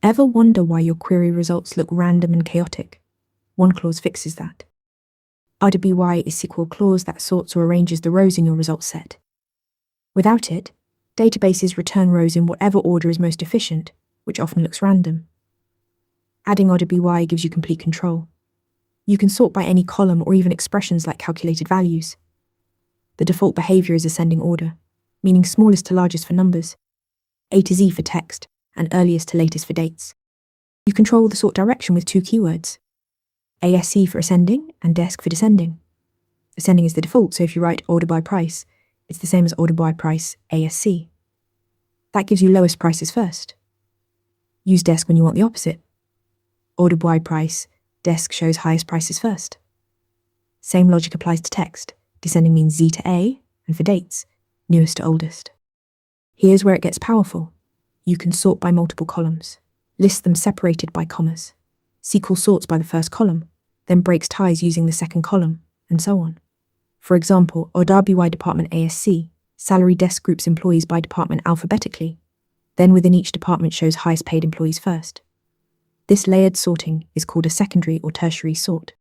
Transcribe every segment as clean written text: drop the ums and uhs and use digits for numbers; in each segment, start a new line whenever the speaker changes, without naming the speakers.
Ever wonder why your query results look random and chaotic? One clause fixes that. RWY is SQL clause that sorts or arranges the rows in your results set. Without it, databases return rows in whatever order is most efficient, which often looks random. Adding RWY gives you complete control. You can sort by any column or even expressions like calculated values. The default behavior is ascending order, meaning smallest to largest for numbers, A to Z for text, and earliest to latest for dates. You control the sort direction with two keywords, ASC for ascending and DESC for descending. Ascending is the default, so if you write order by price, it's the same as order by price ASC. That gives you lowest prices first. Use DESC when you want the opposite. Order by price, DESC shows highest prices first. Same logic applies to text. Descending means Z to A, and for dates, newest to oldest. Here's where it gets powerful. You can sort by multiple columns, list them separated by commas. SQL sorts by the first column, then breaks ties using the second column, and so on. For example, RWY department ASC, salary desk groups employees by department alphabetically, then within each department shows highest paid employees first. This layered sorting is called a secondary or tertiary sort.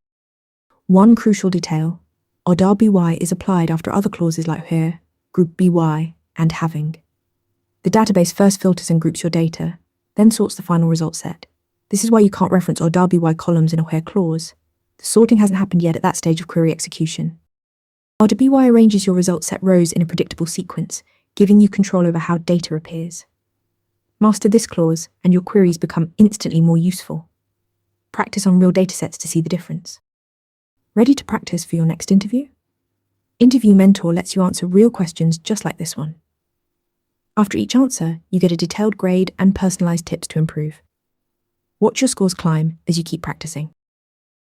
One crucial detail, RWY is applied after other clauses like here, group BY, and having. The database first filters and groups your data, then sorts the final result set. This is why you can't reference RWY columns in a where clause. The sorting hasn't happened yet at that stage of query execution. RWY arranges your result set rows in a predictable sequence, giving you control over how data appears. Master this clause, and your queries become instantly more useful. Practice on real datasets to see the difference. Ready to practice for your next interview? Interview Mentor lets you answer real questions just like this one. After each answer, you get a detailed grade and personalized tips to improve. Watch your scores climb as you keep practicing.